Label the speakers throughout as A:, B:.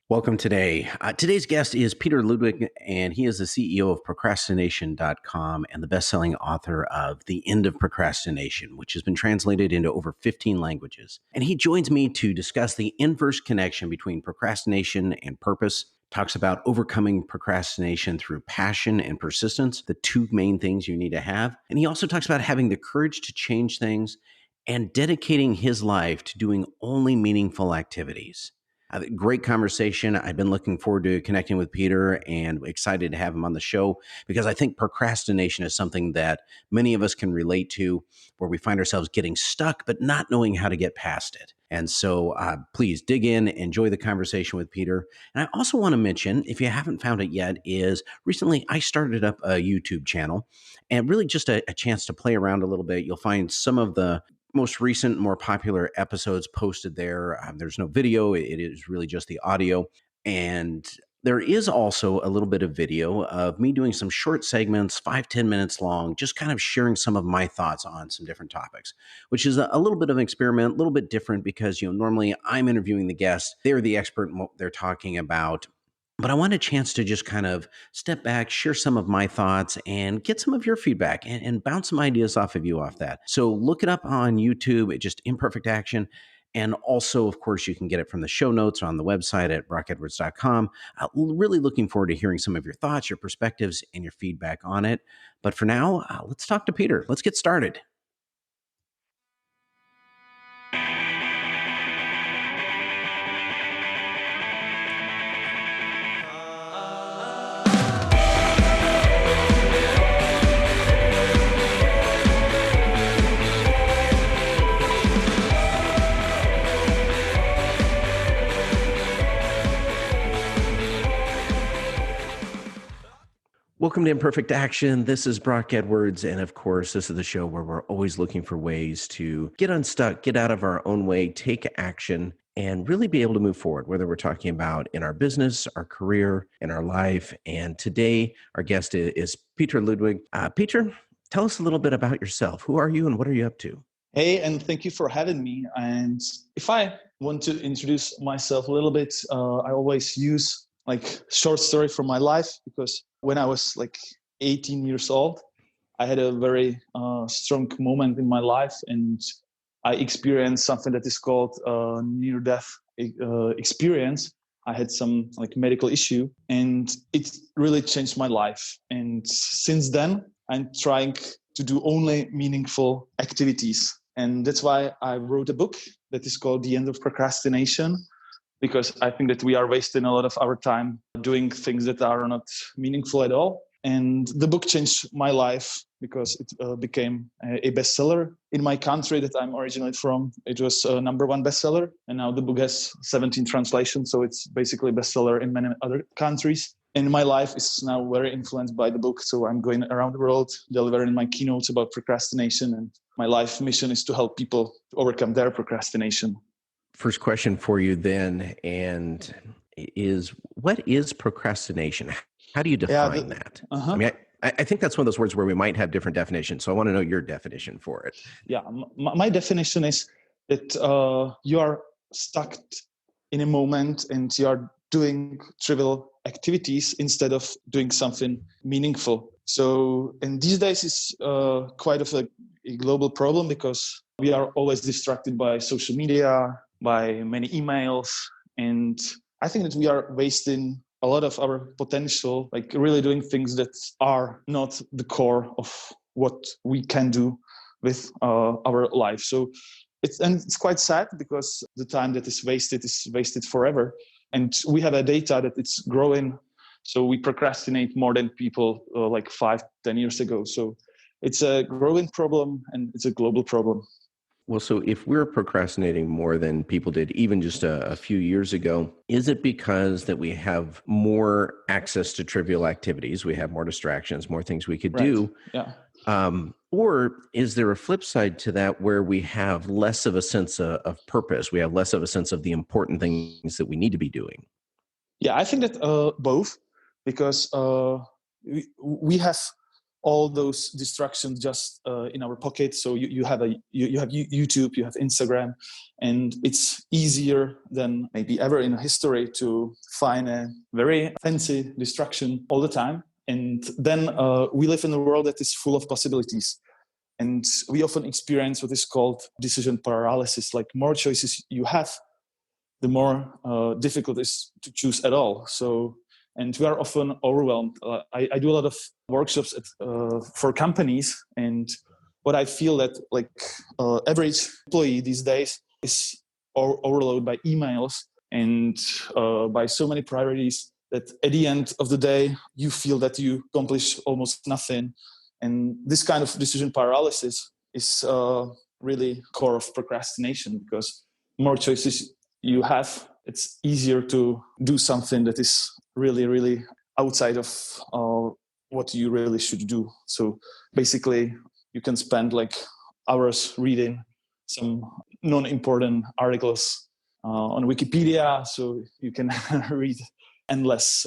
A: Welcome today. Today's guest is Petr Ludwig, and he is the CEO of Procrastination.com and the best-selling author of The End of Procrastination, which has been translated into over 15 languages. And he joins me to discuss the inverse connection between procrastination and purpose, talks about overcoming procrastination through passion and persistence, the two main things you need to have. And he also talks about having the courage to change things and dedicating his life to doing only meaningful activities. Great conversation. I've been looking forward to connecting with Petr and excited to have him on the show because I think procrastination is something that many of us can relate to, where we find ourselves getting stuck but not knowing how to get past it. And so please dig in, enjoy the conversation with Petr. And I also want to mention, if you haven't found it yet, is recently I started up a YouTube channel and really just a chance to play around a little bit. You'll find some of the most recent, more popular episodes posted there. There's no video. It is really just the audio. And there is also a little bit of video of me doing some short segments, 5-10 minutes long, just kind of sharing some of my thoughts on some different topics, which is a little bit of an experiment, a little bit different because, normally I'm interviewing the guests. They're the expert in what they're talking about. But I want a chance to just kind of step back, share some of my thoughts, and get some of your feedback and bounce some ideas off of you off that. So look it up on YouTube. It's just Imperfect Action. And also, of course, you can get it from the show notes on the website at brockedwards.com. Really looking forward to hearing some of your thoughts, your perspectives, and your feedback on it. But for now, let's talk to Petr. Let's get started. Welcome to Imperfect Action. This is Brock Edwards. And of course, this is the show where we're always looking for ways to get unstuck, get out of our own way, take action, and really be able to move forward, whether we're talking about in our business, our career, in our life. And today, our guest is Petr Ludwig. Petr, tell us a little bit about yourself. Who are you and what are you up to?
B: Hey, and thank you for having me. And if I want to introduce myself a little bit, I always use short story from my life, because when I was 18 years old, I had a very strong moment in my life, and I experienced something that is called near-death experience. I had some medical issue, and it really changed my life. And since then, I'm trying to do only meaningful activities. And that's why I wrote a book that is called The End of Procrastination, because I think that we are wasting a lot of our time doing things that are not meaningful at all. And the book changed my life because it became a bestseller. In my country that I'm originally from, it was a #1 bestseller. And now the book has 17 translations, so it's basically a bestseller in many other countries. And my life is now very influenced by the book. So I'm going around the world delivering my keynotes about procrastination. And my life mission is to help people to overcome their procrastination.
A: First question for you then, and is what is procrastination? How do you define that?
B: Uh-huh.
A: I mean, I think that's one of those words where we might have different definitions. So I want to know your definition for it.
B: Yeah, my definition is that you are stuck in a moment and you are doing trivial activities instead of doing something meaningful. So, and these days it's quite of a global problem, because we are always distracted by social media, by many emails. And I think that we are wasting a lot of our potential, really doing things that are not the core of what we can do with our life. So it's quite sad, because the time that is wasted forever. And we have a data that it's growing. So we procrastinate more than people 5-10 years ago. So it's a growing problem, and it's a global problem.
A: Well, so if we're procrastinating more than people did even just a few years ago, is it because that we have more access to trivial activities? We have more distractions, more things we could do.
B: Yeah.
A: Or is there a flip side to that where we have less of a sense of purpose? We have less of a sense of the important things that we need to be doing?
B: Yeah, I think that both, because we have all those distractions just in our pocket. So you have YouTube, you have Instagram, and it's easier than maybe ever in history to find a very fancy distraction all the time. And then we live in a world that is full of possibilities. And we often experience what is called decision paralysis. Like more choices you have, the more difficult it is to choose at all. So, and we are often overwhelmed. I do a lot of workshops for companies, and what I feel that like average employee these days is overloaded by emails and by so many priorities that at the end of the day, you feel that you accomplish almost nothing. And this kind of decision paralysis is really core of procrastination, because more choices you have, it's easier to do something that is really, really outside of what you really should do. So basically, you can spend like hours reading some non-important articles on Wikipedia, so you can read endless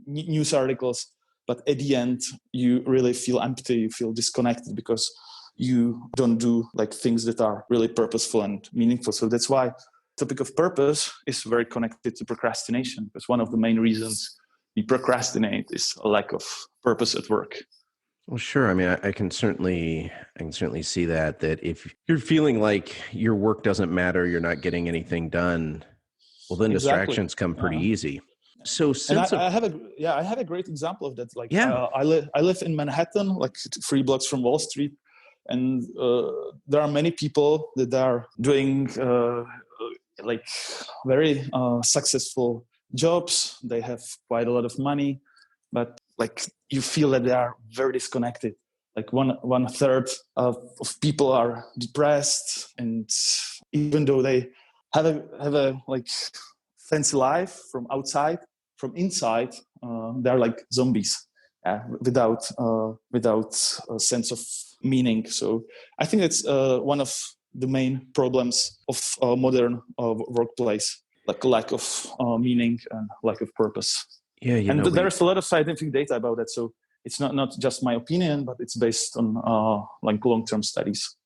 B: news articles, but at the end you really feel empty, you feel disconnected, because you don't do like things that are really purposeful and meaningful. So that's why the topic of purpose is very connected to procrastination, because one of the main reasons we procrastinate is a lack of purpose at work.
A: Well, sure. I mean, I can certainly see that if you're feeling like your work doesn't matter, you're not getting anything done, well, then
B: Exactly.
A: distractions come pretty easy. So
B: I have a great example of that. Like,
A: yeah,
B: I live in Manhattan, like 3 blocks from Wall Street, and there are many people that are doing like very successful jobs. They have quite a lot of money, but like you feel that they are very disconnected. Like one third of people are depressed, and even though they have a like fancy life from outside, from inside, they're like zombies, without a sense of meaning. So I think that's one of the main problems of modern workplace, like lack of meaning and lack of purpose.
A: yeah,
B: And there's a lot of scientific data about that. So it's not just my opinion, but it's based on like long-term studies.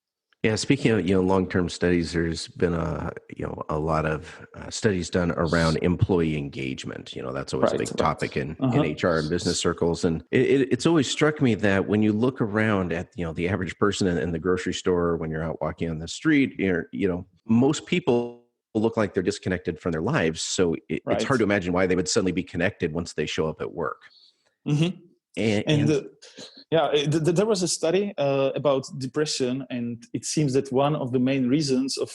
A: Yeah, speaking of long-term studies, there's been a lot of studies done around employee engagement. That's always a big topic in HR and business circles, and it's always struck me that when you look around at the average person in the grocery store, when you're out walking on the street, most people look like they're disconnected from their lives. So it's hard to imagine why they would suddenly be connected once they show up at work.
B: Mm-hmm. There was a study about depression, and it seems that one of the main reasons of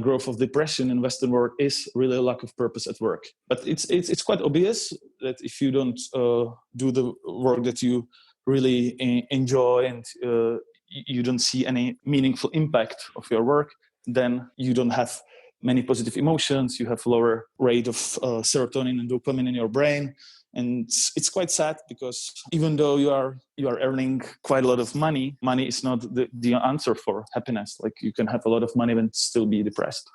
B: growth of depression in Western world is really a lack of purpose at work. But it's quite obvious that if you don't do the work that you really enjoy, and you don't see any meaningful impact of your work, then you don't have many positive emotions. You have lower rate of serotonin and dopamine in your brain. And it's quite sad, because even though you are earning quite a lot of money is not the answer for happiness. Like, you can have a lot of money and still be depressed.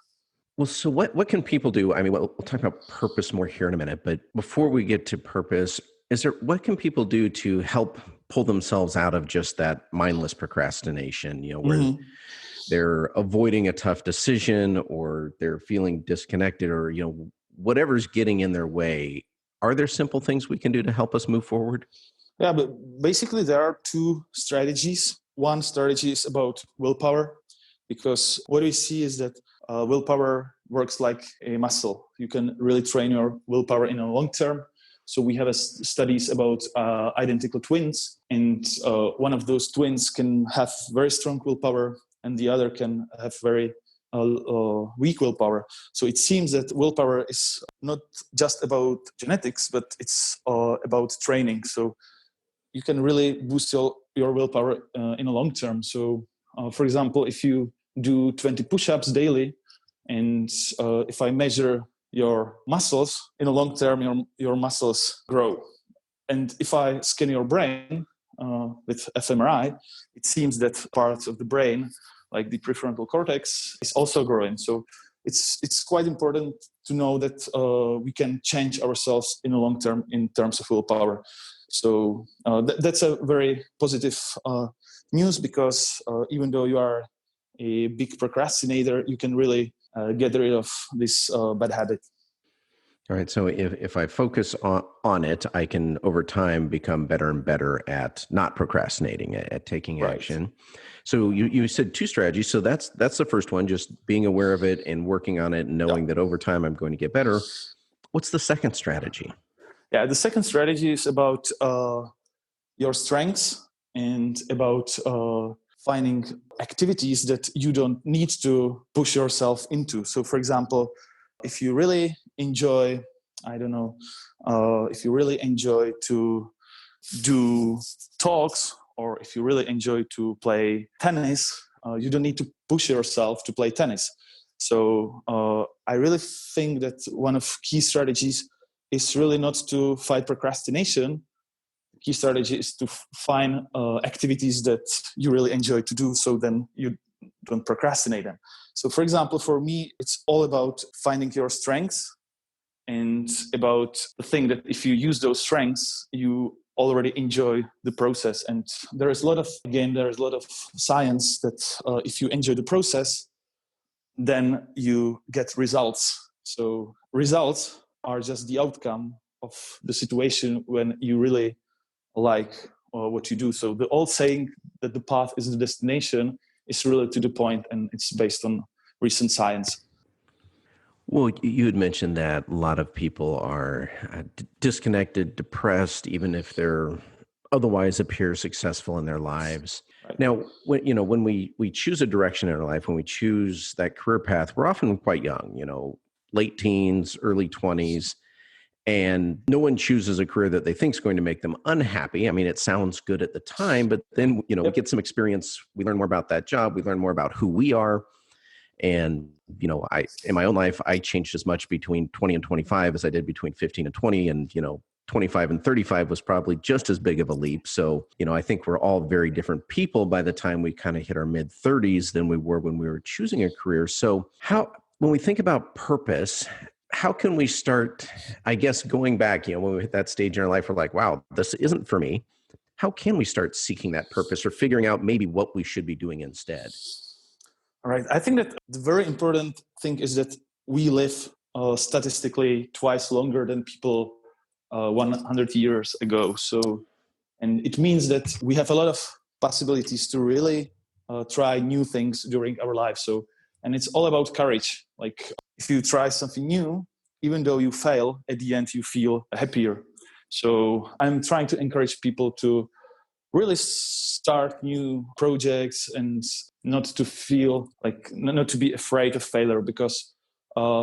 A: Well, so what can people do? I mean, we'll talk about purpose more here in a minute, but before we get to purpose, what can people do to help pull themselves out of just that mindless procrastination, where they're avoiding a tough decision, or they're feeling disconnected, or, whatever's getting in their way? Are there simple things we can do to help us move forward?
B: Yeah, but basically there are two strategies. One strategy is about willpower, because what we see is that willpower works like a muscle. You can really train your willpower in a long term. So we have studies about identical twins, and one of those twins can have very strong willpower, and the other can have very weak willpower. So it seems that willpower is not just about genetics, but it's about training. So you can really boost your willpower in a long term. So for example, if you do 20 push-ups daily, and if I measure your muscles, in a long term, your muscles grow. And if I scan your brain with fMRI, it seems that parts of the brain, like the prefrontal cortex, is also growing. So it's quite important to know that we can change ourselves in the long term in terms of willpower. So that's a very positive news, because even though you are a big procrastinator, you can really get rid of this bad habit.
A: All right. So if I focus on it, I can over time become better and better at not procrastinating, at taking
B: Right.
A: action. So you said two strategies. So that's the first one, just being aware of it and working on it and knowing that over time I'm going to get better. What's the second strategy?
B: Yeah, the second strategy is about your strengths and about finding activities that you don't need to push yourself into. So, for example, if you really enjoy, I don't know, if you really enjoy to do talks, or if you really enjoy to play tennis, you don't need to push yourself to play tennis. So I really think that one of key strategies is really not to fight procrastination. Key strategy is to find activities that you really enjoy to do, so then you don't procrastinate them. So for example, for me, it's all about finding your strengths, and about the thing that if you use those strengths, you already enjoy the process. And there's a lot of science that if you enjoy the process, then you get results. So results are just the outcome of the situation when you really like what you do. So the old saying that the path is the destination is really to the point, and it's based on recent science.
A: Well, you had mentioned that a lot of people are disconnected, depressed, even if they're otherwise appear successful in their lives.
B: Right.
A: Now, when we choose a direction in our life, when we choose that career path, we're often quite young, late teens, early 20s, and no one chooses a career that they think is going to make them unhappy. I mean, it sounds good at the time, but then, we get some experience, we learn more about that job, we learn more about who we are. And, in my own life, I changed as much between 20 and 25 as I did between 15 and 20. And, 25 and 35 was probably just as big of a leap. So, I think we're all very different people by the time we kind of hit our mid 30s than we were when we were choosing a career. So when we think about purpose, how can we start, I guess, going back, when we hit that stage in our life, we're like, wow, this isn't for me. How can we start seeking that purpose or figuring out maybe what we should be doing instead?
B: All right. I think that the very important thing is that we live statistically twice longer than people 100 years ago. So, and it means that we have a lot of possibilities to really try new things during our life. So, and it's all about courage. Like if you try something new, even though you fail, at the end you feel happier. So I'm trying to encourage people to really start new projects and not to feel like, not to be afraid of failure, because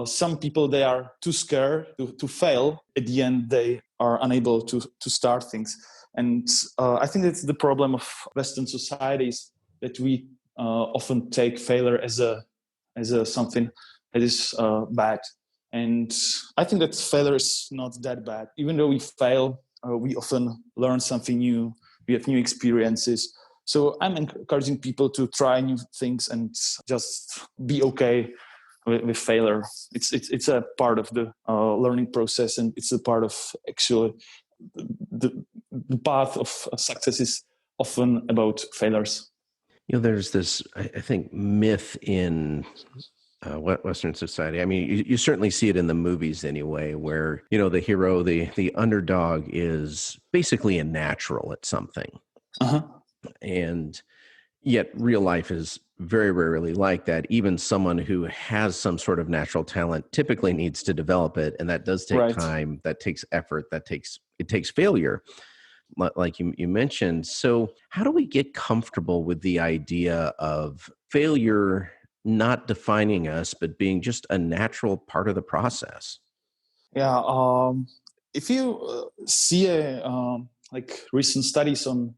B: some people, they are too scared to fail. At the end, they are unable to start things. And I think that's the problem of Western societies, that we often take failure as a something that is bad. And I think that failure is not that bad. Even though we fail, we often learn something new. We have new experiences. So I'm encouraging people to try new things and just be okay with failure. It's a part of the learning process, and it's a part of actually the path of success is often about failures.
A: There's this, I think, myth in Western society. I mean, you certainly see it in the movies anyway, where, the hero, the underdog is basically a natural at something.
B: Uh-huh.
A: And yet real life is very rarely like that. Even someone who has some sort of natural talent typically needs to develop it. And that does take
B: Right.
A: time, that takes effort, it takes failure, like you mentioned. So how do we get comfortable with the idea of failure not defining us, but being just a natural part of the process?
B: Yeah. If you see like recent studies on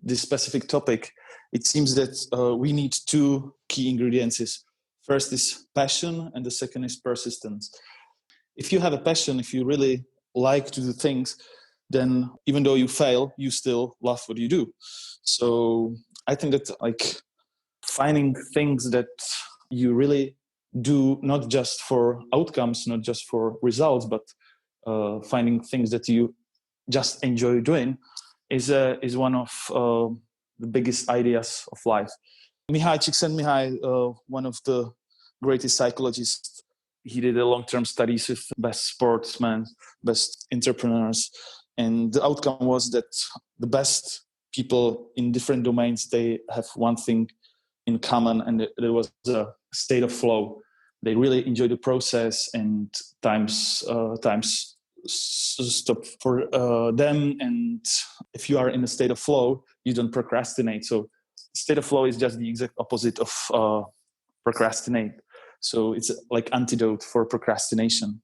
B: this specific topic, it seems that we need two key ingredients. First is passion, and the second is persistence. If you have a passion, if you really like to do things, then even though you fail, you still love what you do. So I think that like finding things that you really do, not just for outcomes, not just for results, but finding things that you just enjoy doing is one of the biggest ideas of life. Mihai Csikszentmihalyi, one of the greatest psychologists, he did a long-term studies with best sportsmen, best entrepreneurs, and the outcome was that the best people in different domains, they have one thing in common, and there was a state of flow. They really enjoy the process, and times stop for them. And if you are in a state of flow, you don't procrastinate. So state of flow is just the exact opposite of procrastinate. So it's like antidote for procrastination.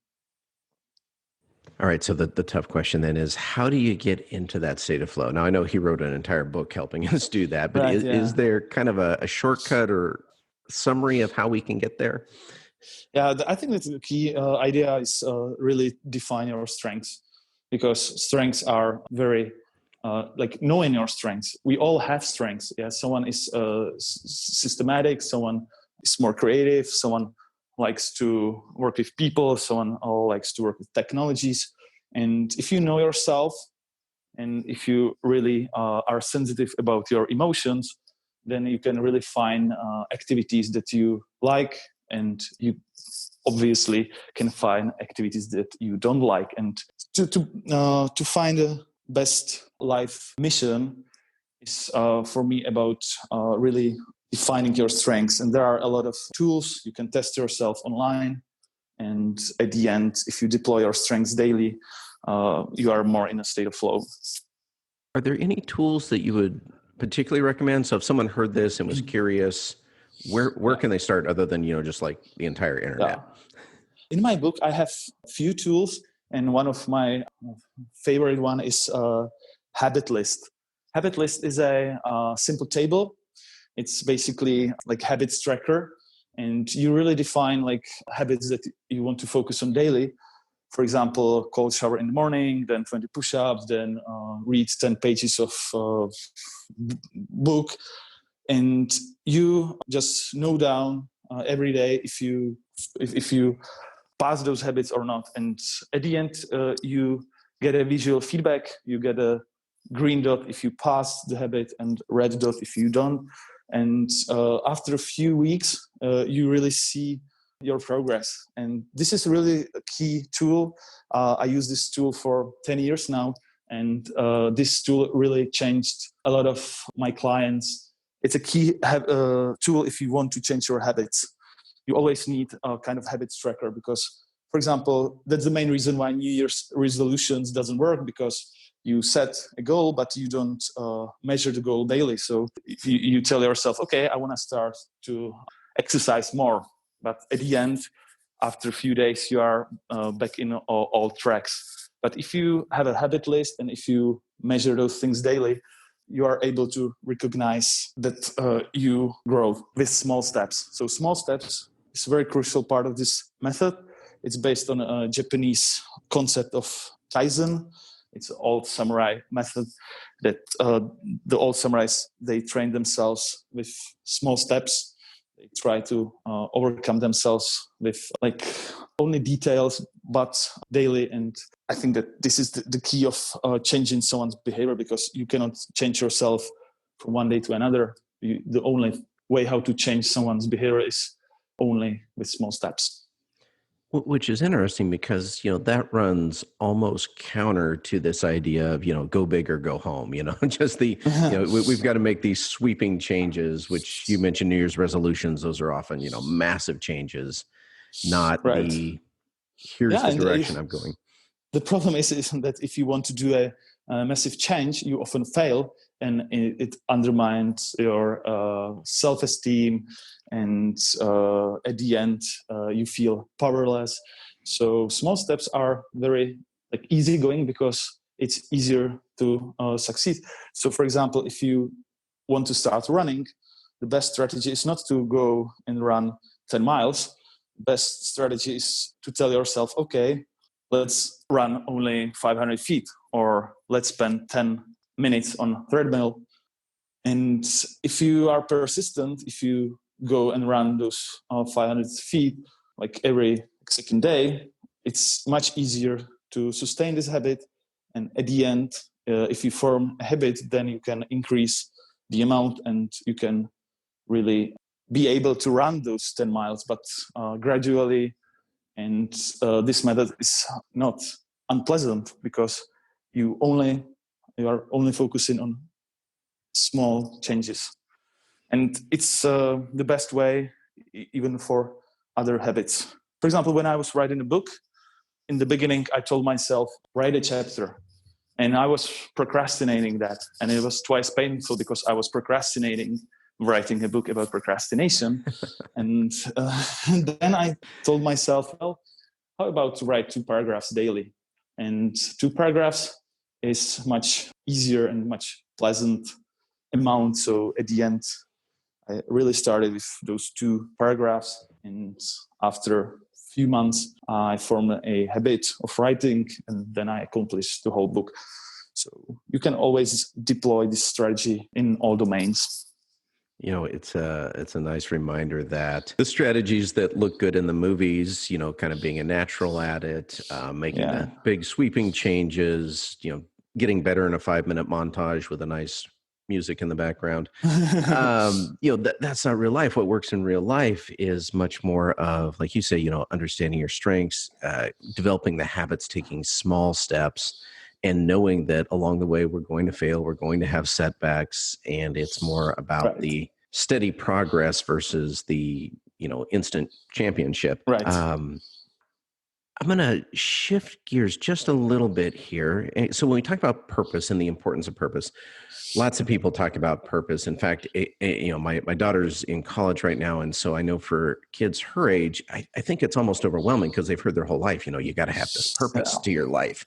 A: All right. So the tough question then is, how do you get into that state of flow? Now, I know he wrote an entire book helping us do that, but
B: Right,
A: is there kind of a shortcut or summary of how we can get there?
B: Yeah, I think that the key idea is really define your strengths, because strengths are very like knowing your strengths. We all have strengths. Yeah, someone is systematic, someone is more creative, someone likes to work with people, someone likes to work with technologies. And if you know yourself, and if you really are sensitive about your emotions, then you can really find activities that you like, and you obviously can find activities that you don't like. And to find the best life mission is for me about really defining your strengths. And there are a lot of tools. You can test yourself online, and at the end, if you deploy your strengths daily, you are more in a state of flow.
A: Are there any tools that you would particularly recommend? So if someone heard this and was curious, where can they start, other than, just like the entire internet?
B: Yeah. In my book, I have a few tools, and one of my favorite one is Habit List. Habit List is a simple table. It's basically like habits tracker, and you really define like habits that you want to focus on daily. For example, cold shower in the morning, then 20 push-ups, then read 10 pages of book. And you just note down every day if you pass those habits or not. And at the end, you get a visual feedback. You get a green dot if you pass the habit, and red dot if you don't. And after a few weeks, you really see your progress. And this is really a key tool. I use this tool for 10 years now. And this tool really changed a lot of my clients. It's a key tool if you want to change your habits. You always need a kind of habits tracker, because, for example, that's the main reason why New Year's resolutions doesn't work, because you set a goal, but you don't measure the goal daily. So if you tell yourself, okay, I want to start to exercise more, but at the end, after a few days, you are back in all tracks. But if you have a habit list, and if you measure those things daily, you are able to recognize that you grow with small steps. So small steps is a very crucial part of this method. It's based on a Japanese concept of Kaizen. It's an old samurai method that the old samurais, they train themselves with small steps. They try to overcome themselves with like only details, but daily. And I think that this is the key of changing someone's behavior, because you cannot change yourself from one day to another. The only way how to change someone's behavior is only with small steps.
A: Which is interesting, because, that runs almost counter to this idea of, go big or go home, just we've got to make these sweeping changes, which you mentioned New Year's resolutions. Those are often, massive changes, not
B: right.
A: Here's the direction I'm going.
B: The problem is that if you want to do a massive change, you often fail, and it undermines your self-esteem, and at the end you feel powerless. So small steps are very easygoing, because it's easier to succeed. So for example, if you want to start running, the best strategy is not to go and run 10 miles. Best strategy is to tell yourself, okay, let's run only 500 feet, or let's spend 10 minutes on treadmill. And if you are persistent, if you go and run those 500 feet like every second day, it's much easier to sustain this habit, And at the end, if you form a habit, then you can increase the amount and you can really be able to run those 10 miles, but gradually. And this method is not unpleasant because you are only focusing on small changes. And it's the best way even for other habits. For example, when I was writing a book, in the beginning, I told myself, write a chapter. And I was procrastinating that. And it was twice painful because I was procrastinating writing a book about procrastination. and then I told myself, well, how about to write 2 paragraphs daily? And 2 paragraphs is much easier and much pleasant amount. So at the end, I really started with those 2 paragraphs. And after a few months, I formed a habit of writing, and then I accomplished the whole book. So you can always deploy this strategy in all domains.
A: You know, it's a nice reminder that the strategies that look good in the movies, you know, kind of being a natural at it, making the big sweeping changes, you know, getting better in a 5-minute montage with a nice music in the background. You know, that's not real life. What works in real life is much more of, like you say, you know, understanding your strengths, developing the habits, taking small steps, and knowing that along the way we're going to fail, we're going to have setbacks, and it's more about the steady progress versus the, you know, instant championship.
B: Right.
A: I'm going to shift gears just a little bit here. So when we talk about purpose and the importance of purpose, lots of people talk about purpose. In fact, you know, my daughter's in college right now. And so I know for kids her age, I think it's almost overwhelming because they've heard their whole life, you know, you got to have this purpose to your life.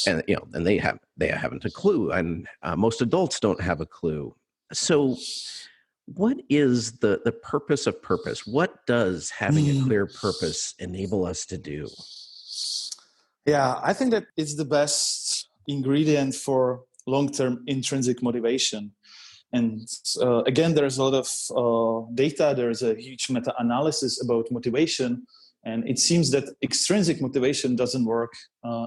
A: And, you know, and they haven't a clue. And most adults don't have a clue. So what is the purpose of purpose? What does having a clear purpose enable us to do?
B: Yeah, I think that it's the best ingredient for long-term intrinsic motivation. And again, there's a lot of data. There's a huge meta-analysis about motivation. And it seems that extrinsic motivation doesn't work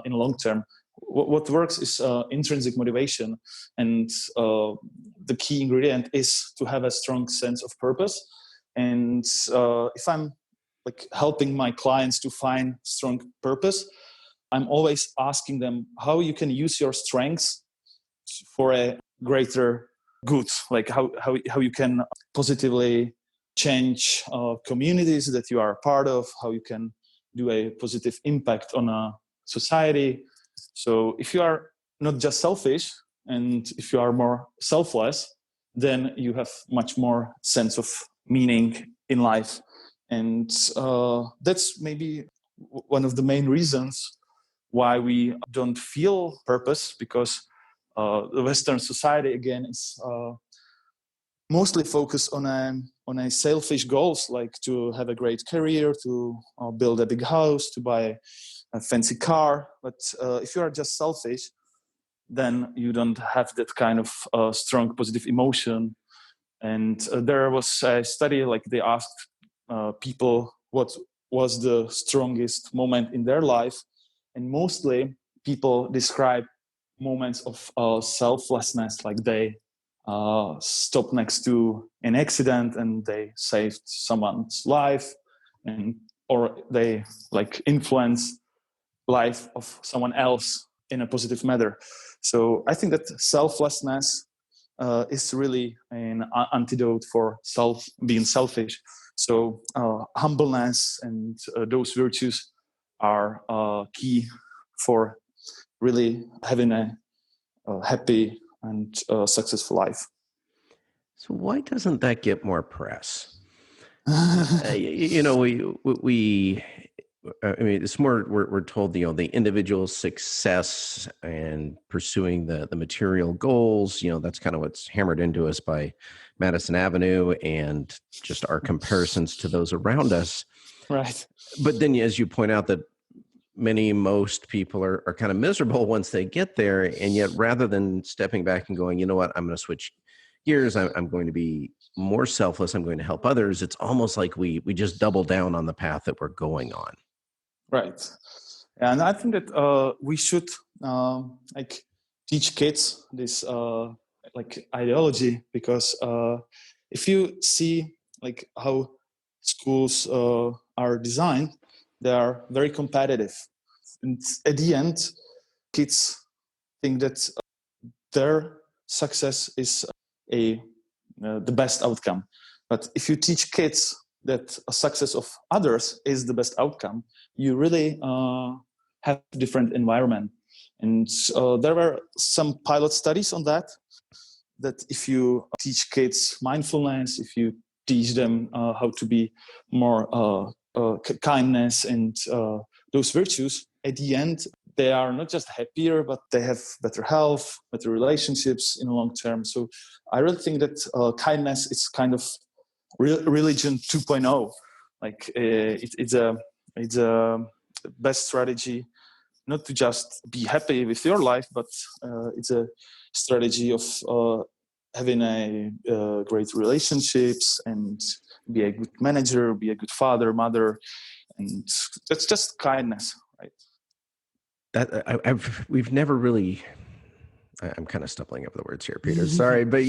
B: in long term. What works is intrinsic motivation. And the key ingredient is to have a strong sense of purpose. And if I'm like helping my clients to find strong purpose, I'm always asking them how you can use your strengths for a greater good, like how you can positively change communities that you are a part of, how you can do a positive impact on a society. So if you are not just selfish, and if you are more selfless, then you have much more sense of meaning in life. And that's maybe one of the main reasons why we don't feel purpose, because the Western society, again, is mostly focused on a selfish goals, like to have a great career, to build a big house, to buy a fancy car. But if you are just selfish, then you don't have that kind of strong positive emotion. And there was a study, like they asked people what was the strongest moment in their life. And mostly people describe moments of selflessness, like they stopped next to an accident and they saved someone's life, and or they like influence life of someone else in a positive manner. So I think that selflessness is really an antidote for being selfish. So humbleness and those virtues are key for really having a happy and successful life.
A: So why doesn't that get more press? You know, I mean, it's more, we're told, you know, the individual success and pursuing the material goals, you know, that's kind of what's hammered into us by Madison Avenue and just our comparisons to those around us.
B: Right.
A: But then, as you point out, that most people are kind of miserable once they get there. And yet, rather than stepping back and going, you know what, I'm going to switch gears, I'm going to be more selfless, I'm going to help others, it's almost like we just double down on the path that we're going on.
B: Right. And I think that we should like teach kids this like ideology, because if you see like how schools are designed, they are very competitive, and at the end, kids think that their success is the best outcome. But if you teach kids that a success of others is the best outcome, you really have a different environment. And there were some pilot studies on that, that if you teach kids mindfulness, if you teach them how to be more kindness and those virtues, at the end, they are not just happier, but they have better health, better relationships in the long term. So I really think that kindness is kind of religion 2.0. Like it's a best strategy, not to just be happy with your life, but it's a strategy of having a great relationships and be a good manager, be a good father, mother, and that's just kindness, right?
A: That we've never really. I'm kind of stumbling over the words here, Peter. Sorry, but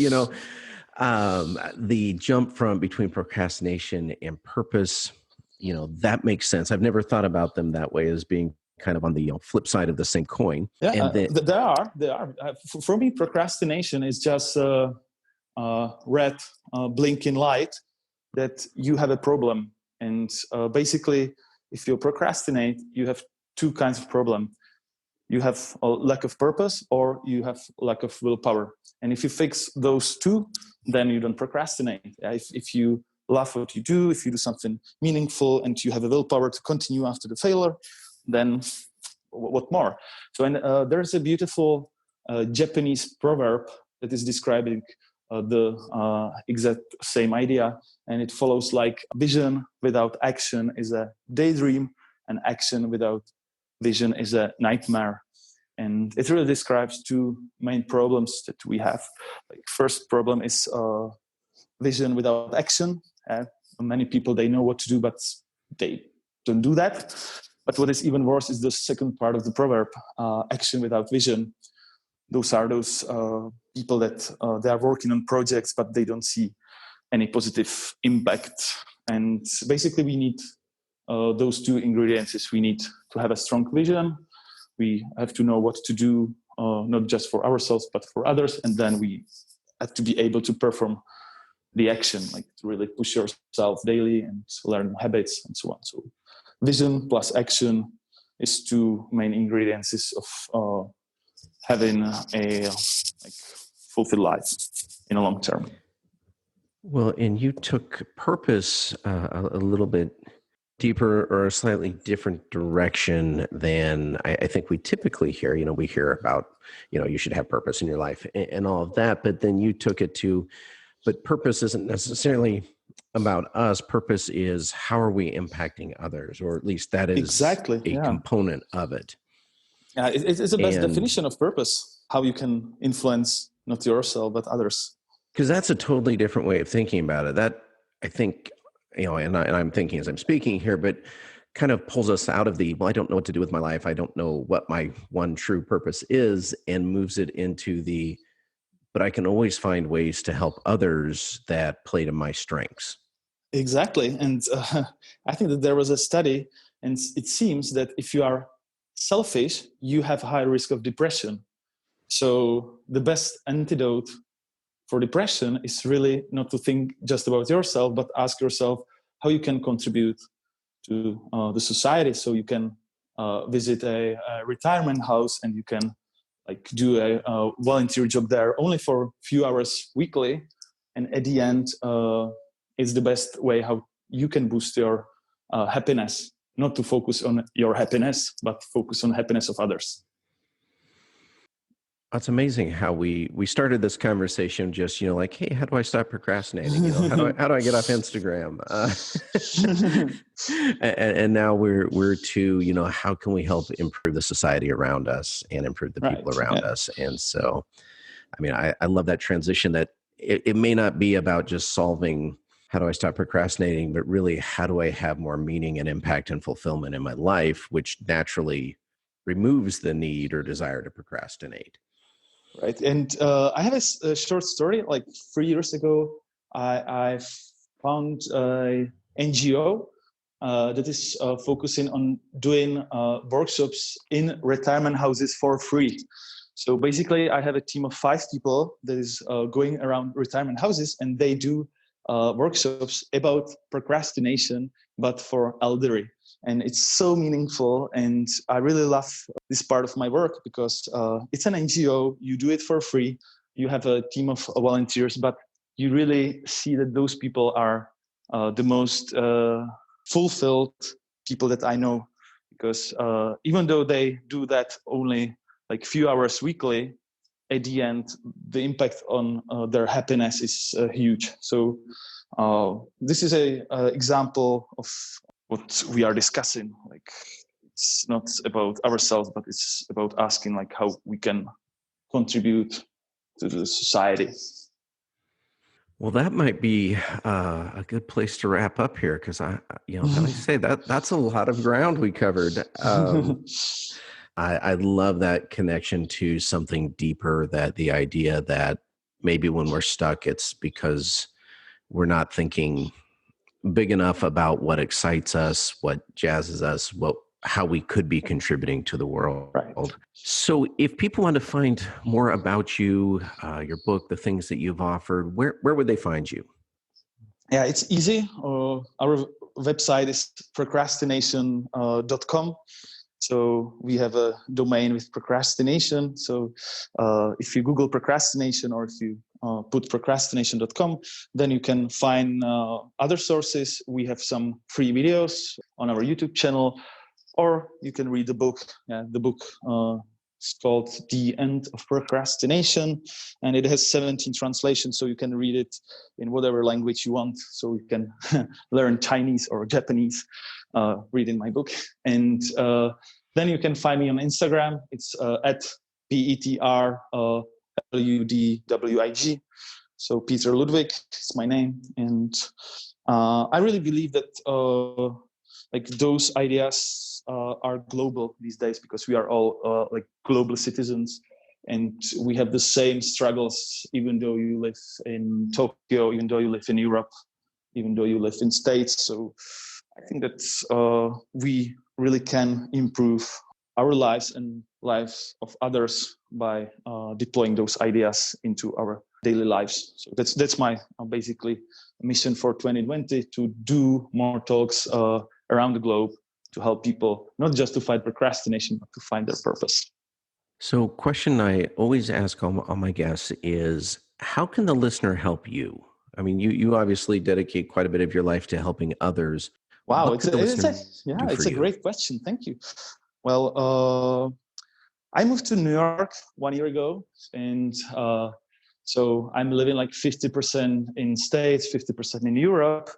A: the jump from between procrastination and purpose, that makes sense. I've never thought about them that way, as being kind of on the flip side of the same coin.
B: Yeah,
A: and then,
B: there are. For me, procrastination is just a red blinking light that you have a problem. And basically, if you procrastinate, you have two kinds of problem. You have a lack of purpose, or you have lack of willpower. And if you fix those two, then you don't procrastinate. If you love what you do, if you do something meaningful and you have a willpower to continue after the failure, then what more? So, and there's a beautiful Japanese proverb that is describing the exact same idea. And it follows like: vision without action is a daydream, and action without vision is a nightmare. And it really describes two main problems that we have. Like, first problem is vision without action. Many people, they know what to do, but they don't do that. But what is even worse is the second part of the proverb, action without vision. Those are those people that they are working on projects, but they don't see any positive impact. And basically, we need those two ingredients. We need to have a strong vision. We have to know what to do, not just for ourselves, but for others. And then we have to be able to perform the action, like to really push yourself daily and learn habits and so on. So vision plus action is two main ingredients of having a fulfilled life in a long term.
A: Well, and you took purpose a little bit deeper, or a slightly different direction than I think we typically hear. We hear about, you should have purpose in your life and all of that, but then you took it to, but purpose isn't necessarily about us. Purpose is, how are we impacting others, or at least that is
B: exactly
A: a component of it.
B: It's the best definition of purpose, how you can influence not yourself, but others.
A: Because that's a totally different way of thinking about it. That, I think, and I'm thinking as I'm speaking here, but kind of pulls us out of the, well, I don't know what to do with my life, I don't know what my one true purpose is, and moves it into the, but I can always find ways to help others that play to my strengths.
B: Exactly. And I think that there was a study, and it seems that if you are selfish, you have a high risk of depression. So the best antidote for depression is really not to think just about yourself, but ask yourself how you can contribute to the society. So you can visit a retirement house, and you can do a volunteer job there only for a few hours weekly. And at the end, it's the best way how you can boost your happiness, not to focus on your happiness, but focus on happiness of others.
A: It's amazing how we started this conversation just, like, hey, how do I stop procrastinating? How do I get off Instagram? And now we're to, how can we help improve the society around us and improve the people around us? And so, I mean, I love that transition, that it may not be about just solving how do I stop procrastinating, but really, how do I have more meaning and impact and fulfillment in my life, which naturally removes the need or desire to procrastinate.
B: Right. And I have a short story. Like 3 years ago, I found a NGO that is focusing on doing workshops in retirement houses for free. So basically, I have a team of 5 people that is going around retirement houses, and they do workshops about procrastination, but for elderly. And it's so meaningful, and I really love this part of my work because it's an NGO. You do it for free. You have a team of volunteers, but you really see that those people are the most fulfilled people that I know, because even though they do that only like few hours weekly, at the end, the impact on their happiness is huge. So this is a example of what we are discussing. Like, it's not about ourselves, but it's about asking like how we can contribute to the society.
A: Well, that might be a good place to wrap up here, because like I say, that's a lot of ground we covered. I love that connection to something deeper, that the idea that maybe when we're stuck, it's because we're not thinking big enough about what excites us, what jazzes us, how we could be contributing to the world.
B: Right.
A: So if people want to find more about you, your book, the things that you've offered, where would they find you?
B: Yeah, it's easy. Our website is procrastination.com. So we have a domain with procrastination. So if you Google procrastination, or if you put procrastination.com, then you can find other sources. We have some free videos on our YouTube channel, or you can read the book. The book is called The End of Procrastination, and it has 17 translations, so you can read it in whatever language you want. So you can learn Chinese or Japanese reading my book. And then you can find me on Instagram. It's at Petr Ludwig. So Petr Ludwig is my name. And I really believe that like those ideas are global these days, because we are all like global citizens, and we have the same struggles, even though you live in Tokyo, even though you live in Europe, even though you live in States. So I think that we really can improve our lives and lives of others by deploying those ideas into our daily lives. So that's my basically mission for 2020, to do more talks around the globe to help people not just to fight procrastination, but to find their purpose.
A: So, question I always ask all my guests is, how can the listener help you? I mean, you obviously dedicate quite a bit of your life to helping others.
B: Wow, it's a great question. Thank you. Well, I moved to New York 1 year ago, and so I'm living like 50% in States, 50% in Europe.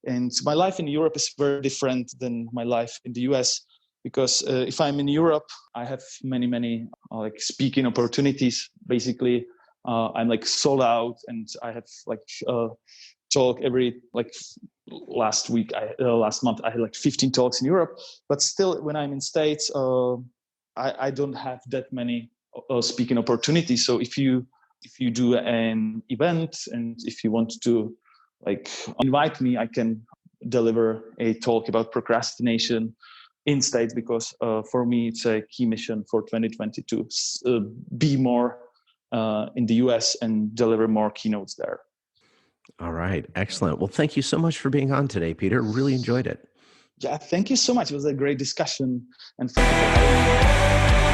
B: And my life in Europe is very different than my life in the US, because if I'm in Europe, I have many like speaking opportunities. Basically, I'm like sold out, and I have like talk every like last month I had like 15 talks in Europe. But still, when I'm in States, I don't have that many speaking opportunities. So if you do an event, and if you want to like invite me, I can deliver a talk about procrastination in States, because for me it's a key mission for 2020 to be more in the US and deliver more keynotes there.
A: All right, excellent. Well, thank you so much for being on today, Peter. Really enjoyed it.
B: Yeah, thank you so much. It was a great discussion, and thank you for having me.